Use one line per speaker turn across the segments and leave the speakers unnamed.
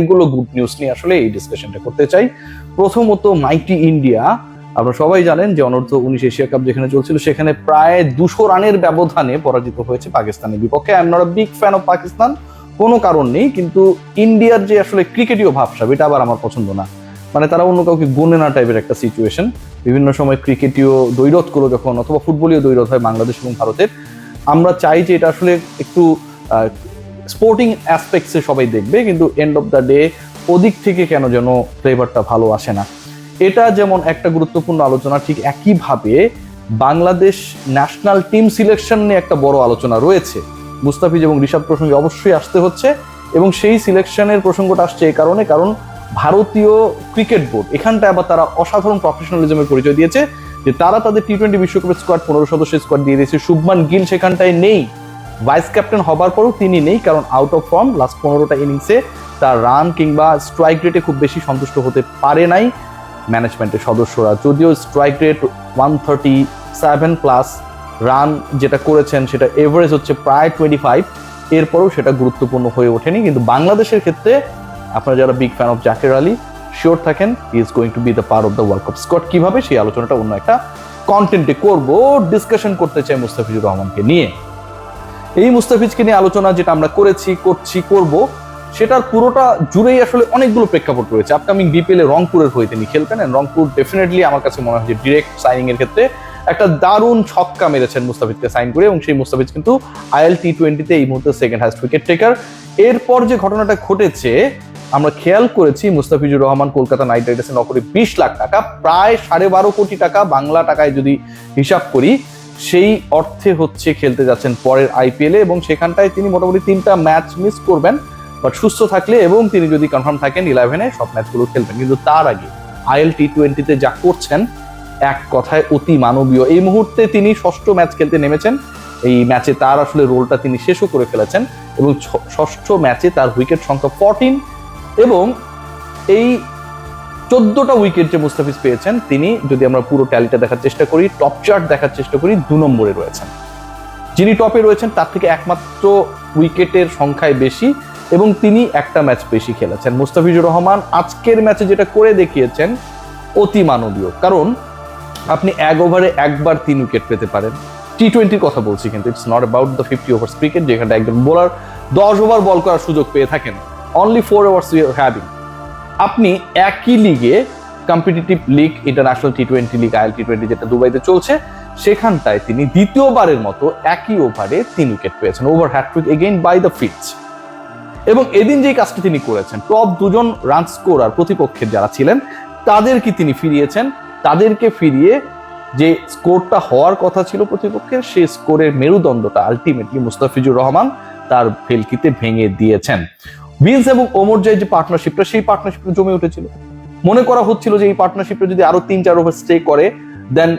অনেকগুলো good news নিয়ে আসলে এই ডিসকাশনটা করতে চাই। প্রথমত মাইটি ইন্ডিয়া, আপনারা সবাই জানেন যে অনূর্ধ্ব 19 এশিয়া কাপ যেখানে চলছিল সেখানে প্রায় 200 রানের ব্যবধানে পরাজিত হয়েছে পাকিস্তানের বিপক্ষে। I am not a big fan of Pakistan, কোনো কারণ নেই, কিন্তু ইন্ডিয়ার যে আসলে ক্রিকেটীয় ভাবসাব এটা আবার আমার পছন্দ না। মানে তারা অন্য কাউকে গুনে না টাইপের একটা সিচুয়েশন। বিভিন্ন সময় ক্রিকেটীয় দ্বৈরথগুলো যখন অথবা ফুটবলীয় দ্বৈরথ হয় বাংলাদেশ এবং ভারতের, আমরা চাই যে এটা আসলে একটু স্পোর্টিং অ্যাসপেক্টসে সবাই দেখবে, কিন্তু এন্ড অফ দ্য ডে ওদিক থেকে কেন যেন ফ্লেভারটা ভালো আসে না। এটা যেমন একটা গুরুত্বপূর্ণ আলোচনা, ঠিক একইভাবে বাংলাদেশ ন্যাশনাল টিম সিলেকশন নিয়ে একটা বড় আলোচনা রয়েছে। মুস্তাফিজ এবং ঋষাদ প্রসঙ্গে অবশ্যই আসতে হচ্ছে, এবং সেই সিলেকশনের প্রসঙ্গটা আসছে এই কারণে, কারণ ভারতীয় ক্রিকেট বোর্ড এখানটায় আবার তারা অসাধারণ প্রফেশনালিজমের পরিচয় দিয়েছে যে তারা তাদের টি-20 বিশ্বকাপের স্কোয়াড 15 সদস্যের স্কোয়াড দিয়ে দিয়েছে। শুভমান গিল সেখানটায় নেই, ভাইস ক্যাপ্টেন হবার পরও তিনি নেই, কারণ আউট অফ ফর্ম। লাস্ট 15টা ইনিংসে তার রান কিংবা স্ট্রাইক রেটে খুব বেশি সন্তুষ্ট হতে পারে নাই ম্যানেজমেন্টের সদস্যরা। যদিও স্ট্রাইক রেট 137+ রান যেটা করেছেন সেটা এভারেজ হচ্ছে প্রায় 25, এরপরও সেটা গুরুত্বপূর্ণ হয়ে ওঠেনি। কিন্তু বাংলাদেশের ক্ষেত্রে আপনারা যারা big fan of Jaker Ali sure থাকেন he is going to be the part of the World Cup squad. কিভাবে সেই আলোচনাটা অন্য একটা কন্টেন্টে করবো, ডিসকাশন করতে চাই মুস্তাফিজুর রহমানকে নিয়ে। এই মুস্তাফিজকে নিয়ে আলোচনা যেটা আমরা করব সেটার পুরোটা জুড়েই আসলে অনেকগুলো প্রেক্ষাপট রয়েছে। আপকামিং বিপিএল এ রংপুরের হয়ে তিনি খেলবেন, রংপুর ডেফিনেটলি আমার কাছে মনে হয় যে ডিরেক্ট সাইনিং এর ক্ষেত্রে একটা দারুণ ছক্কা মেরেছেন মুস্তাফিজকে সাইন করে, এবং সেই মুস্তাফিজ কিন্তু আইএল টি-20-তে এই মুহূর্তে সেকেন্ড হাইস্ট উইকেট টেকার। এরপর যে ঘটনাটা ঘটেছে আমরা খেয়াল করেছি, মুস্তাফিজুর রহমান কলকাতা নাইট রাইডার্সে নকরে 20 লাখ টাকা, প্রায় 12.5 কোটি টাকা বাংলা টাকায় যদি হিসাব করি, সেই অর্থে হচ্ছে খেলতে যাচ্ছেন পরের আইপিএল এ, এবং সেখানটায় তিনি মোটামুটি 3টা ম্যাচ মিস করবেন, বাট সুস্থ থাকলে এবং তিনি যদি কনফার্ম থাকেন 11-এ সব ম্যাচগুলো খেলবেন। কিন্তু তার আগে আইএল টি-20-তে যা করছেন এক কথায় অতি মানবীয়। এই মুহূর্তে তিনি 6ষ্ঠ ম্যাচ খেলতে নেমেছেন, এই ম্যাচে তার আসলে রোলটা তিনি শেষও করে ফেলেছেন, এবং 6ষ্ঠ ম্যাচে তার উইকেট সংখ্যা 14, এবং এই 14টা উইকেট যে মুস্তাফিজ পেয়েছেন তিনি, যদি আমরা পুরো ট্যালিটা দেখার চেষ্টা করি, টপ চার্ট দেখার চেষ্টা করি, 2 নম্বরে রয়েছেন। যিনি টপে রয়েছেন তার থেকে একমাত্র উইকেটের সংখ্যায় বেশি, এবং তিনি একটা ম্যাচ বেশি খেলেছেন। মুস্তাফিজুর রহমান আজকের ম্যাচে যেটা করে দেখিয়েছেন অতি মানবীয়, কারণ আপনি 1 ওভারে একবার 3 উইকেট পেতে পারেন। টি-20-র কথা বলছি, কিন্তু it's not about the 50 ওভার্স cricket যেখানে একজন বোলার 10 ওভার বল করার সুযোগ পেয়ে থাকেন। Only 4 overs you are having. আপনি একই লিগে, কম্পিটিটিভ লিগ, ইন্টারন্যাশনাল টি-20 লিগ, আইএল টি-20 যেটা দুবাইতে চলছে, সেখানটায় তিনি দ্বিতীয়বারের মতো একই ওভারে 3 উইকেট পেয়েছেন, over hat trick again by the Fizz. এবং এদিন যেই কাজটি তিনি করেছেন, টপ 2 জন রান স্কোরার প্রতিপক্ষের যারা ছিলেন তাদেরকে তিনি ফিরিয়েছেন, তাদেরকে ফিরিয়ে যে স্কোরটা হওয়ার কথা ছিল প্রতিপক্ষের, সেই স্কোরের মেরুদণ্ডটা আলটিমেটলি মুস্তাফিজুর রহমান তার ভেলকিতে ভেঙে দিয়েছেন। ভিন্স এবং ওমরজাই যে পার্টনারশিপটা, সেই পার্টনারশিপটা জমে উঠেছিল। মনে করা হচ্ছিল যে এই পার্টনারশিপটা যদি আরো 3-4 ওভার স্টে করে, দেন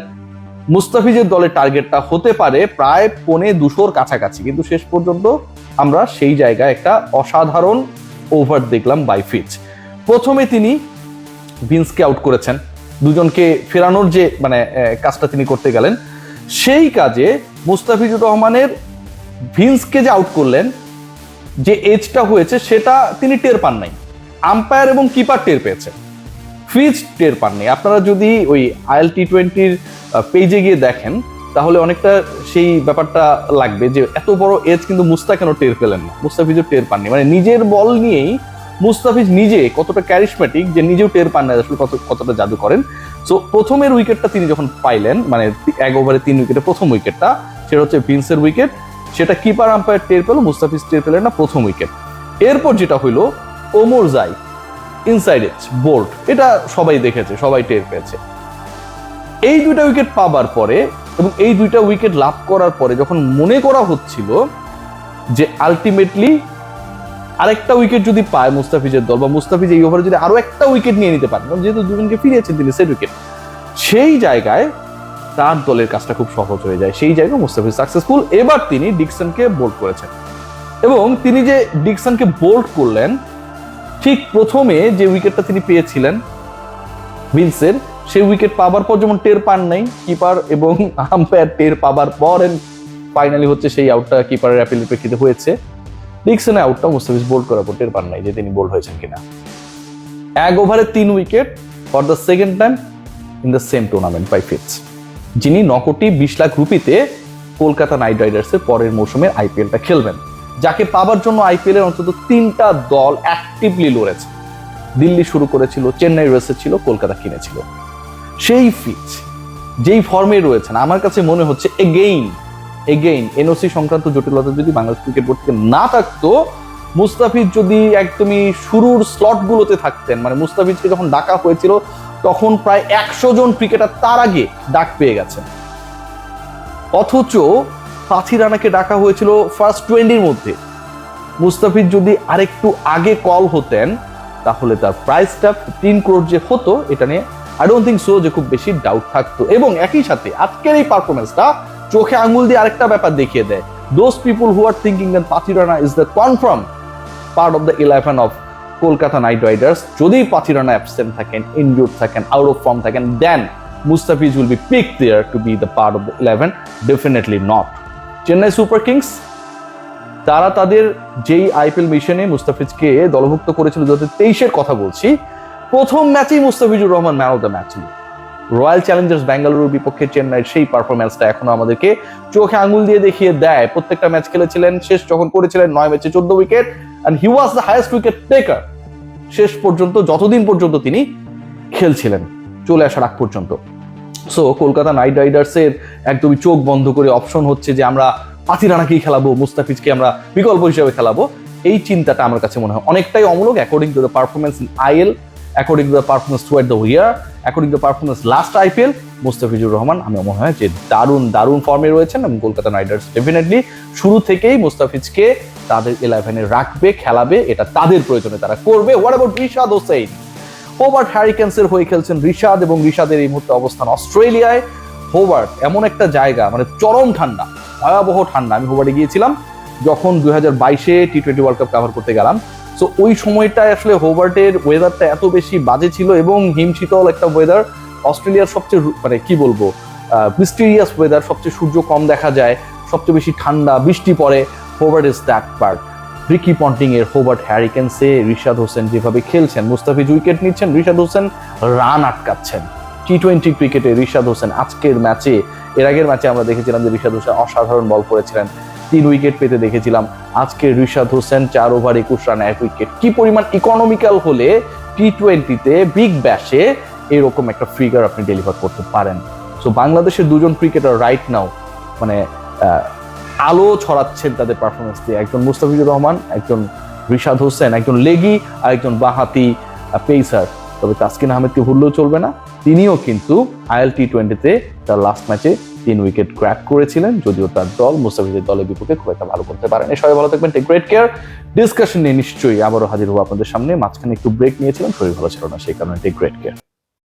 মুস্তাফিজের দলের টার্গেটটা হতে পারে প্রায় 250-র কাছাকাছি। কিন্তু শেষ পর্যন্ত আমরা সেই জায়গায় একটা অসাধারণ ওভার দেখলাম বাই ফিটস। প্রথমে তিনি ভিন্সকে আউট করেছেন, দুজনকে ফেরানোর যে কাজটা তিনি করতে গেলেন, সেই কাজে মুস্তাফিজুর রহমানের ভিন্সকে যে আউট করলেন, যে এজটা হয়েছে সেটা তিনি টের পান নাই, আম্পায়ার এবং কিপার টের পেয়েছেন, ফিটস টের পাননি। আপনারা যদি ওই আইএল টি-20-র পেজে গিয়ে দেখেন তাহলে অনেকটা সেই ব্যাপারটা লাগবে যে এত বড় এজ কিন্তু মুস্তা কেন টের পেলেন না, মুস্তাফিজও টের পাননি। নিজের বল নিয়েই মুস্তাফিজ নিজে কতটা ক্যারিশমেটিক যে নিজেও টের পান না আসলে কতটা জাদু করেন। সো প্রথমের উইকেটটা তিনি যখন পাইলেন, 1 ওভারে 3 উইকেটে প্রথম উইকেটটা, সেটা হচ্ছে ভিন্সের উইকেট, সেটা কিপার আম্পায়ার টের পেল, মুস্তাফিজ টের পেলেন না, প্রথম উইকেট। এরপর যেটা হইলো ওমরজাই ইনসাইড এজ বোল্ড, এটা সবাই দেখেছে, সবাই টের পেয়েছে। এই 2টা উইকেট পাবার পরে এবং এই 2টা উইকেট লাভ করার পরে যখন মনে করা হচ্ছিল যে আলটিমেটলি আরেকটা উইকেট যদি পায় মুস্তাফিজের দল, বা মুস্তাফিজ এই ওভারে যদি আরো একটা উইকেট নিয়ে নিতে পারেন, যেহেতু দুজনকে ফিরিয়েছেন তিনি সেট উইকেট, সেই জায়গায় তার দলের কাজটা খুব সহজ হয়ে যায়। সেই জায়গায় মুস্তাফিজ সাকসেসফুল। এবার তিনি ডিকসনকে বোল্ড করেছেন, এবং তিনি যে ডিকসনকে বোল্ড করলেন, ঠিক প্রথমে যে উইকেটটা তিনি পেয়েছিলেন ভিন্সের, সেই উইকেট পাবার পর যেমন টের পান নাই কিপার এবং আম্পায়ার, টের পাবার পর ফাইনালি হচ্ছে সেই আউটটা কিপারের অ্যাপিলের প্রেক্ষিতে হয়েছে। ডিকসন আউটটা মুস্তাফিজ বোল্ড করার পর টের পান নাই যে তিনি বোল্ড হয়েছেন কিনা। 1 ওভারে 3 wicket for the second time in the same tournament by Fizz, যিনি 9 কোটি 20 লাখ রুপিতে কলকাতা নাইট রাইডার্সের পরের মৌসুমের আইপিএলটা খেলবেন, যাকে পাবার জন্য আইপিএল এর অন্তত 3টা দল অ্যাক্টিভলি লড়েছে। দিল্লি শুরু করেছিল, চেন্নাই রয়েছে ছিল, কলকাতা কিনেছিল। সেই ফিটস যেই ফর্মে রয়েছেন, আমার কাছে মনে হচ্ছে এগেইন এনওসি সংক্রান্ত জটিলতা যদি বাংলাদেশ ক্রিকেট বোর্ড থেকে না থাকতো, মুস্তাফিজ যদি একদমই শুরুর স্লটগুলোতে থাকতেন, মানে মুস্তাফিজকে যখন ডাকা হয়েছিল তখন প্রায় 100 জন ক্রিকেটার তার আগে ডাক পেয়ে গেছেন, অথচ পাথি রানাকে ডাকা হয়েছিল ফার্স্ট 20-র মধ্যে। মুস্তাফিজ যদি আরেকটু আগে কল হতেন তাহলে তার প্রাইসটা 15 করোড় যে হতো, এটা নিয়ে আই ডোন্ট থিঙ্ক সো যে খুব বেশি ডাউট থাকতো। এবং একই সাথে আজকের এই পারফরমেন্সটা চোখে আঙুল দিয়ে আরেকটা ব্যাপার দেখিয়ে দেয়, those people who are thinking that Pathirana is the confirm part of the 11 of Kolkata Knight Riders, যদি পাথি রানা অ্যাবসেন্ট থাকেন, ইনজুর্ড থাকেন, আউট অফ ফর্ম থাকেন, then Mustafiz will be picked there to be the part of the 11, definitely not. Chennai Super Kings তারা তাদের যেই IPL মিশনে মুস্তাফিজকে দলভুক্ত করেছিল 2023-এর কথা বলছি, প্রথম ম্যাচেই Mustafizur Rahman man of the match ছিল। রয়্যাল চ্যালেঞ্জার্স বেঙ্গালুরুর বিপক্ষে চেন্নাইয়ের সেই পারফরমেন্সটা এখনো আমাদেরকে চোখে আঙুল দিয়ে দেখিয়ে দেয়। প্রত্যেকটা ম্যাচ খেলেছিলেন, শেষ যখন করেছিলেন 9 ম্যাচে 14 wicket, and he was the highest wicket taker শেষ পর্যন্ত, যতদিন পর্যন্ত তিনি খেলছিলেন, চলে আসার আগ পর্যন্ত। সো কলকাতা নাইট রাইডার্সের একদমই চোখ বন্ধ করে অপশন হচ্ছে যে আমরা পাথি রানাকেই খেলাবো, মুস্তাফিজকে আমরা বিকল্প হিসেবে খেলাবো, এই চিন্তাটা আমার কাছে মনে হয় অনেকটাই অমূলক। According to the performance in IL, according to the performance throughout the year, according to the performance last IPL, Mustafizur Rahman আমার মনে হয় যে দারুণ ফর্মে রয়েছেন, এবং কলকাতা নাইট রাইডার্স ডেফিনেটলি শুরু থেকেই মুস্তাফিজকে তাদের 11-এ রাখবে, খেলাবে, এটা তাদের প্রয়োজনে তারা করবে। What about Rishad Hossain? Hobart হ্যারিকেন্সের হয়ে খেলছেন রিশাদ, এবং রিশাদের এই মুহূর্তে অবস্থান অস্ট্রেলিয়ায়। হোবার্ট এমন একটা জায়গা, মানে চরম ঠান্ডা, ভয়াবহ ঠান্ডা। আমি হোবার্টে গিয়েছিলাম যখন 2022-এ টি20 ওয়ার্ল্ড কাপ কভার করতে গেলাম। সো ওই সময়টায় আসলে হোবার্টের ওয়েদারটা এত বেশি বাজে ছিল, এবং হিমশীতল একটা ওয়েদার। অস্ট্রেলিয়ার সবচেয়ে মানে কি বলবো মিস্টিরিয়াস ওয়েদার, সবচেয়ে সূর্য কম দেখা যায়, সবচেয়ে বেশি ঠান্ডা, বৃষ্টি পড়ে। Hobart is that part. Ricky Ponting এর হোবার্ট হ্যারিকেন্সে রিশাদ হোসেন যেভাবে খেলছেন, মুস্তাফিজ উইকেট নিচ্ছেন, রিশাদ হোসেন রান আটকাচ্ছেন। টি20 ক্রিকেটে রিশাদ হোসেন আজকের ম্যাচে, এর আগের ম্যাচে আমরা দেখেছিলাম যে রিশাদ হোসেন অসাধারণ বল করেছিলেন, 3 উইকেট পেতে দেখেছিলাম। আজকে রিশাদ হোসেন 4 ওভার 21 রানে 1 উইকেট। কি পরিমাণ ইকোনমিক্যাল হলে টি20-তে বিগ ব্যাশে এরকম একটা ফিগার আপনি ডেলিভার করতে পারেন। সো বাংলাদেশের দুজন ক্রিকেটার রাইট নাও মানে আলো ছড়াচ্ছেন তাদের পারফরমেন্স দিয়ে, একজন মুস্তাফিজুর রহমান, একজন রিশাদ হোসেন, একজন লেগি আর একজন বাঁহাতি পেসার। তবে তাসকিন আহমেদকে ভুললেও চলবে না, তিনিও কিন্তু আইএল টি20-তে তার লাস্ট ম্যাচে 3 উইকেট ক্র্যাক করেছিলেন, যদিও তার দল মুস্তাফিজের দলের বিপক্ষে খুব একটা ভালো করতে পারেন। সবাই ভালো থাকবেন, টেক গ্রেট কেয়ার। ডিসকাশন নিয়ে নিশ্চয়ই আবারও হাজির হবো আপনাদের সামনে। মাঝখানে একটু ব্রেক নিয়েছিলাম, শরীর ভালো ছিল না, সেই কারণে টেক গ্রেট কেয়ার।